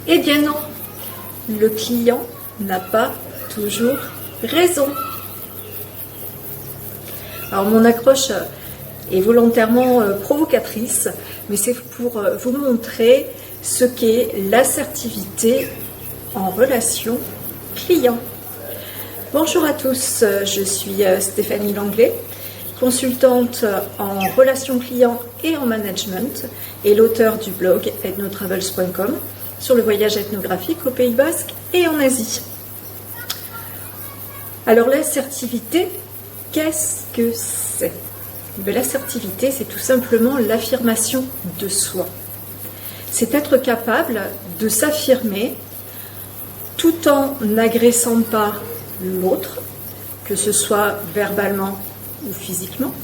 Eh bien non, le client n'a pas toujours raison. Alors mon accroche est volontairement provocatrice, mais c'est pour vous montrer ce qu'est l'assertivité en relation client. Bonjour à tous, je suis Stéphanie Langlais, consultante en relations clients et en management et l'auteur du blog ethnotravels.com sur le voyage ethnographique au Pays Basque et en Asie. Alors l'assertivité, qu'est-ce que c'est? L'assertivité, c'est tout simplement l'affirmation de soi. C'est être capable de s'affirmer tout en n'agressant pas l'autre, que ce soit verbalement ou physiquement,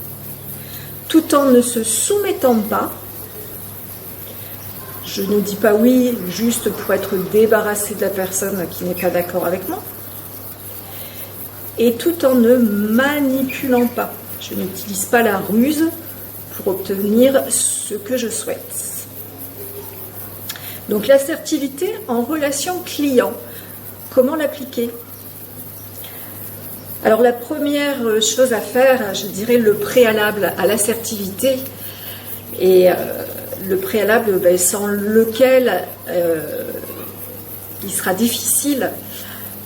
tout en ne se soumettant pas. Je ne dis pas oui juste pour être débarrassé de la personne qui n'est pas d'accord avec moi, et tout en ne manipulant pas. Je n'utilise pas la ruse pour obtenir ce que je souhaite. Donc l'assertivité en relation client, comment l'appliquer? Alors la première chose à faire, je dirais le préalable à l'assertivité, et le préalable sans lequel il sera difficile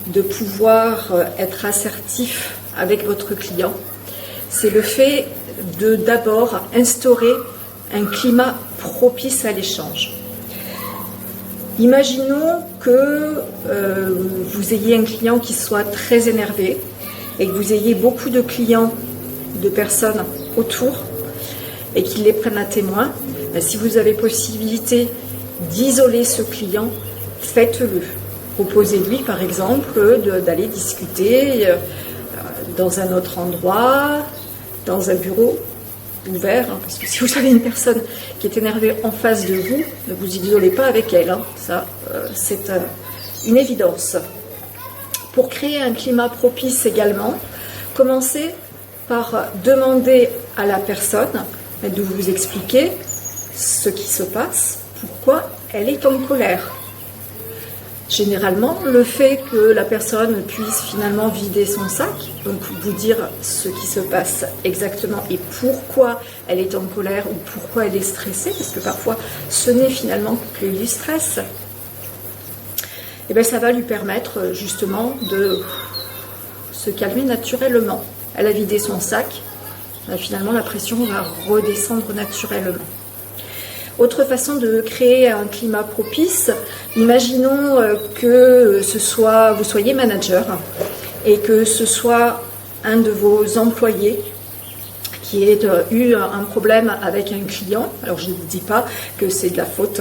de pouvoir être assertif avec votre client, c'est le fait de d'abord instaurer un climat propice à l'échange. Imaginons que vous ayez un client qui soit très énervé et que vous ayez beaucoup de clients, de personnes autour et qu'ils les prennent à témoin. Si vous avez possibilité d'isoler ce client, faites-le. Proposez-lui par exemple d'aller discuter dans un autre endroit, dans un bureau ouvert, parce que si vous avez une personne qui est énervée en face de vous, ne vous isolez pas avec elle, ça c'est une évidence. Pour créer un climat propice également, commencez par demander à la personne de vous expliquer ce qui se passe, pourquoi elle est en colère. Généralement, le fait que la personne puisse finalement vider son sac, donc vous dire ce qui se passe exactement et pourquoi elle est en colère ou pourquoi elle est stressée, parce que parfois ce n'est finalement que du stress, et bien ça va lui permettre justement de se calmer naturellement. Elle a vidé son sac, finalement la pression va redescendre naturellement. Autre façon de créer un climat propice, imaginons que vous soyez manager et que ce soit un de vos employés qui ait eu un problème avec un client. Alors je ne dis pas que c'est de la faute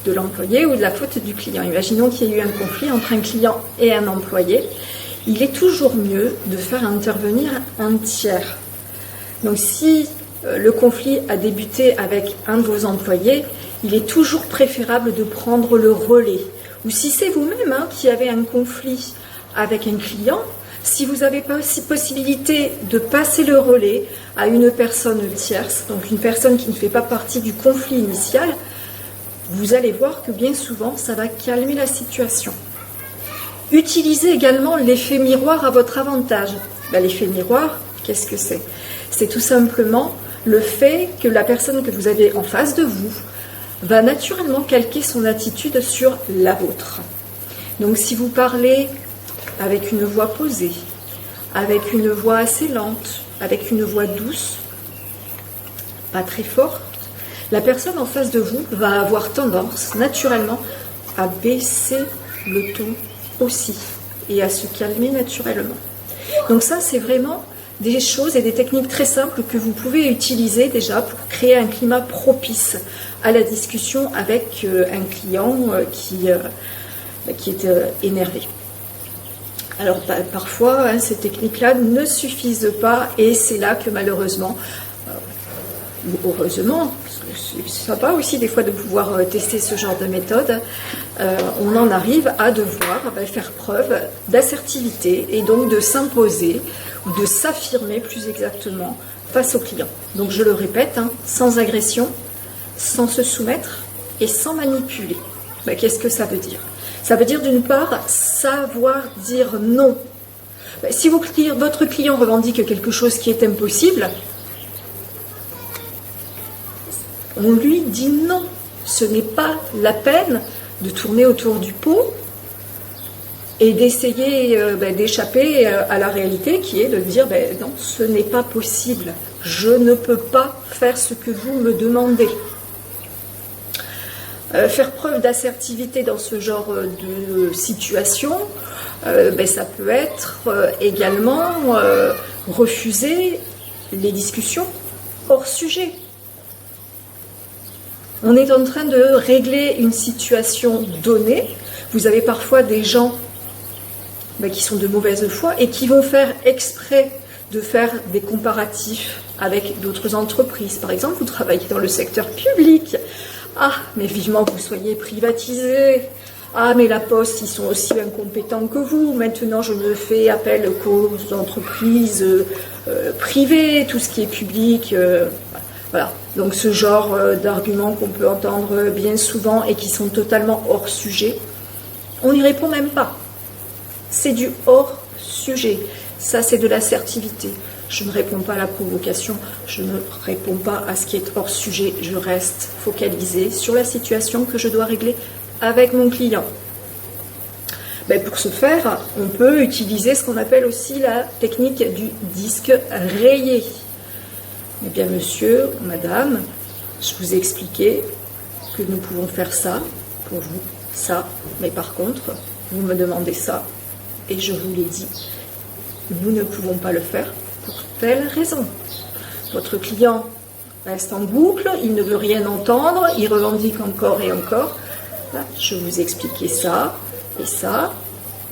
de l'employé ou de la faute du client. Imaginons qu'il y ait eu un conflit entre un client et un employé. Il est toujours mieux de faire intervenir un tiers. Donc si le conflit a débuté avec un de vos employés, il est toujours préférable de prendre le relais. Ou si c'est vous-même qui avez un conflit avec un client, si vous avez possibilité de passer le relais à une personne tierce, donc une personne qui ne fait pas partie du conflit initial, vous allez voir que bien souvent, ça va calmer la situation. Utilisez également l'effet miroir à votre avantage. L'effet miroir, qu'est-ce que c'est? C'est tout simplement le fait que la personne que vous avez en face de vous va naturellement calquer son attitude sur la vôtre. Donc si vous parlez avec une voix posée, avec une voix assez lente, avec une voix douce, pas très forte, la personne en face de vous va avoir tendance naturellement à baisser le ton aussi et à se calmer naturellement. Donc ça, c'est vraiment des choses et des techniques très simples que vous pouvez utiliser déjà pour créer un climat propice à la discussion avec un client qui est énervé. Alors parfois, ces techniques-là ne suffisent pas et c'est là que malheureusement, ou heureusement, c'est sympa aussi des fois de pouvoir tester ce genre de méthode, on en arrive à devoir faire preuve d'assertivité et donc de s'imposer ou de s'affirmer plus exactement face au client. Donc je le répète, sans agression, sans se soumettre et sans manipuler. Qu'est-ce que ça veut dire? Ça veut dire d'une part savoir dire non. Si votre client revendique quelque chose qui est impossible, on lui dit non. Ce n'est pas la peine de tourner autour du pot et d'essayer d'échapper à la réalité qui est de dire non, ce n'est pas possible. Je ne peux pas faire ce que vous me demandez. Faire preuve d'assertivité dans ce genre de situation, ça peut être également refuser les discussions hors sujet. On est en train de régler une situation donnée. Vous avez parfois des gens qui sont de mauvaise foi et qui vont faire exprès de faire des comparatifs avec d'autres entreprises. Par exemple, vous travaillez dans le secteur public. Ah, mais vivement que vous soyez privatisé. Ah, mais la Poste, ils sont aussi incompétents que vous. Maintenant, je ne fais appel qu'aux entreprises privées, tout ce qui est public. Voilà. Donc, ce genre d'arguments qu'on peut entendre bien souvent et qui sont totalement hors sujet, on n'y répond même pas. C'est du hors sujet. Ça, c'est de l'assertivité. Je ne réponds pas à la provocation, je ne réponds pas à ce qui est hors sujet, je reste focalisée sur la situation que je dois régler avec mon client. Pour ce faire, on peut utiliser ce qu'on appelle aussi la technique du disque rayé. Eh bien, monsieur, madame, je vous ai expliqué que nous pouvons faire ça pour vous, ça, mais par contre, vous me demandez ça, et je vous l'ai dit, nous ne pouvons pas le faire pour telle raison. Votre client reste en boucle, il ne veut rien entendre, il revendique encore et encore. Là, je vous ai expliqué ça et ça.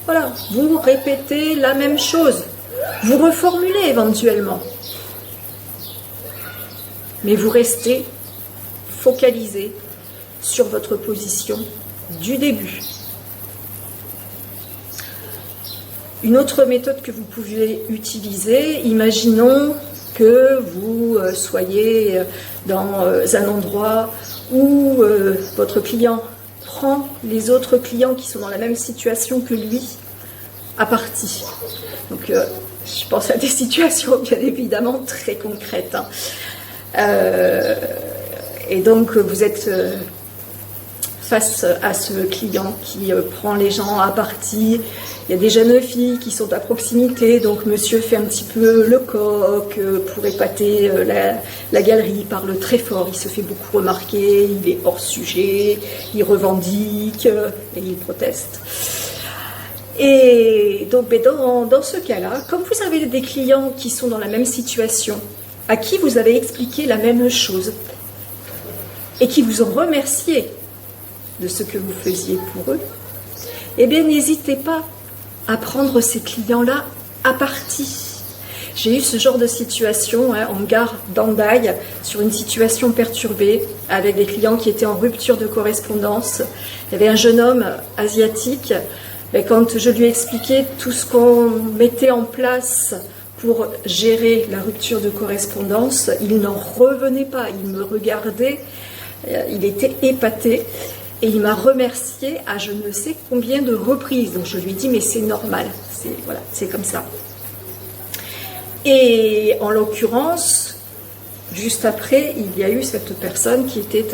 Voilà, vous répétez la même chose. Vous reformulez éventuellement. Mais vous restez focalisé sur votre position du début. Une autre méthode que vous pouvez utiliser, imaginons que vous soyez dans un endroit où votre client prend les autres clients qui sont dans la même situation que lui à partie. Donc, je pense à des situations bien évidemment très concrètes. Et donc, vous êtes face à ce client qui prend les gens à partie. Il y a des jeunes filles qui sont à proximité, donc monsieur fait un petit peu le coq pour épater la galerie, il parle très fort, il se fait beaucoup remarquer, il est hors sujet, il revendique et il proteste. Et donc dans ce cas-là, comme vous avez des clients qui sont dans la même situation, à qui vous avez expliqué la même chose et qui vous ont remercié de ce que vous faisiez pour eux, eh bien n'hésitez pas à prendre ces clients-là à partie. J'ai eu ce genre de situation en gare d'Hendaye, sur une situation perturbée, avec des clients qui étaient en rupture de correspondance. Il y avait un jeune homme asiatique, et quand je lui ai expliqué tout ce qu'on mettait en place pour gérer la rupture de correspondance, il n'en revenait pas, il me regardait, il était épaté. Et il m'a remercié à je ne sais combien de reprises. Donc je lui ai dit, mais c'est normal, c'est comme ça. Et en l'occurrence, juste après, il y a eu cette personne qui était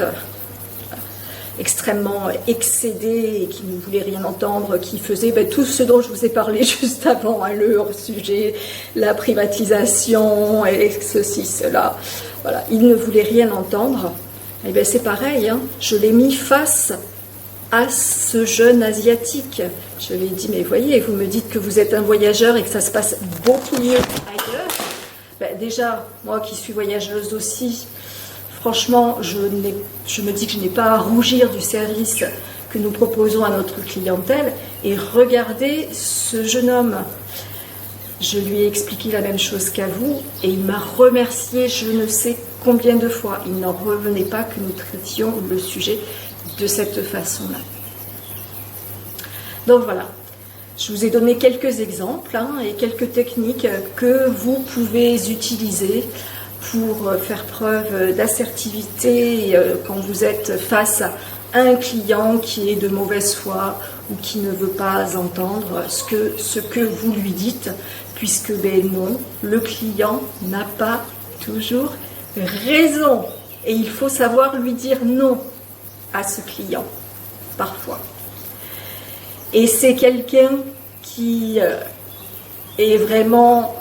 extrêmement excédée et qui ne voulait rien entendre, qui faisait tout ce dont je vous ai parlé juste avant, le hors-sujet, la privatisation, et ceci, cela. Voilà, il ne voulait rien entendre. Eh bien c'est pareil, je l'ai mis face à ce jeune asiatique. Je lui ai dit, mais voyez, vous me dites que vous êtes un voyageur et que ça se passe beaucoup mieux ailleurs. Déjà, moi qui suis voyageuse aussi, franchement, je me dis que je n'ai pas à rougir du service que nous proposons à notre clientèle. Et regardez ce jeune homme. Je lui ai expliqué la même chose qu'à vous et il m'a remercié je ne sais combien de fois. Il n'en revenait pas que nous traitions le sujet de cette façon-là. Donc voilà, je vous ai donné quelques exemples et quelques techniques que vous pouvez utiliser pour faire preuve d'assertivité quand vous êtes face un client qui est de mauvaise foi ou qui ne veut pas entendre ce que vous lui dites, puisque ben non, le client n'a pas toujours raison. Et il faut savoir lui dire non à ce client, parfois. Et c'est quelqu'un qui est vraiment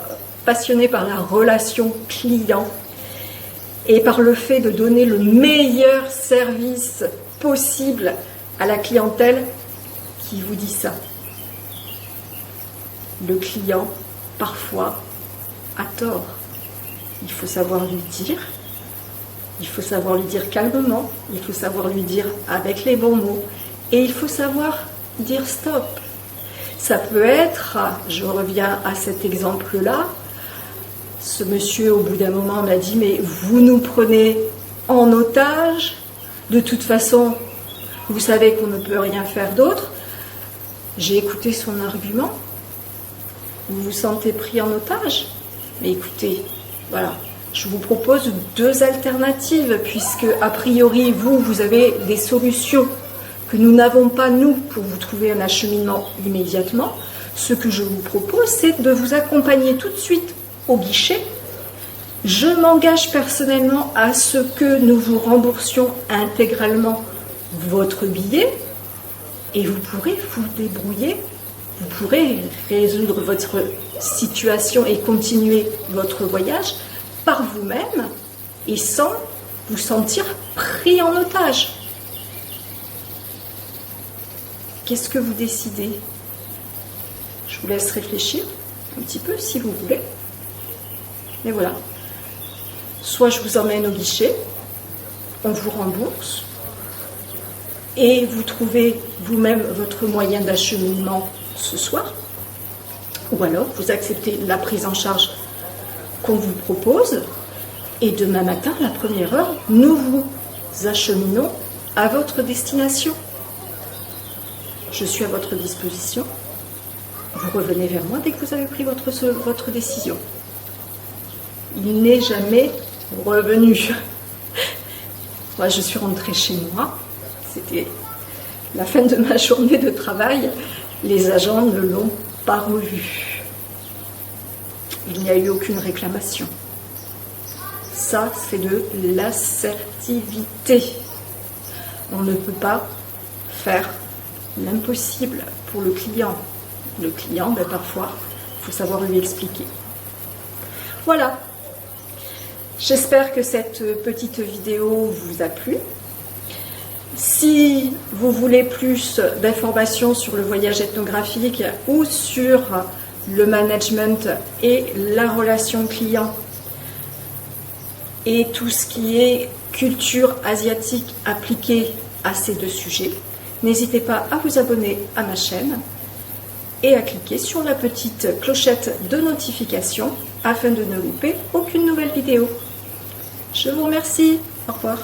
passionné par la relation client et par le fait de donner le meilleur service possible à la clientèle qui vous dit ça. Le client, parfois, a tort. Il faut savoir lui dire, il faut savoir lui dire calmement, il faut savoir lui dire avec les bons mots, et il faut savoir dire stop. Ça peut être, je reviens à cet exemple-là, ce monsieur au bout d'un moment m'a dit mais vous nous prenez en otage, de toute façon vous savez qu'on ne peut rien faire d'autre. J'ai écouté son argument. Vous vous sentez pris en otage? Mais écoutez, voilà, je vous propose deux alternatives, puisque a priori vous avez des solutions que nous n'avons pas nous pour vous trouver un acheminement immédiatement. Ce que je vous propose, c'est de vous accompagner tout de suite au guichet. Je m'engage personnellement à ce que nous vous remboursions intégralement votre billet et vous pourrez vous débrouiller, vous pourrez résoudre votre situation et continuer votre voyage par vous-même et sans vous sentir pris en otage. Qu'est-ce que vous décidez? Je vous laisse réfléchir un petit peu si vous voulez. Et voilà. Soit je vous emmène au guichet, on vous rembourse, et vous trouvez vous-même votre moyen d'acheminement ce soir, ou alors vous acceptez la prise en charge qu'on vous propose, et demain matin, à la première heure, nous vous acheminons à votre destination. Je suis à votre disposition. Vous revenez vers moi dès que vous avez pris votre décision. Il n'est jamais revenu. Moi, je suis rentrée chez moi. C'était la fin de ma journée de travail. Les agents ne l'ont pas revu. Il n'y a eu aucune réclamation. Ça, c'est de l'assertivité. On ne peut pas faire l'impossible pour le client. Le client, ben, parfois, il faut savoir lui expliquer. Voilà. J'espère que cette petite vidéo vous a plu. Si vous voulez plus d'informations sur le voyage ethnographique ou sur le management et la relation client et tout ce qui est culture asiatique appliquée à ces deux sujets, n'hésitez pas à vous abonner à ma chaîne et à cliquer sur la petite clochette de notification afin de ne louper aucune nouvelle vidéo. Je vous remercie. Au revoir.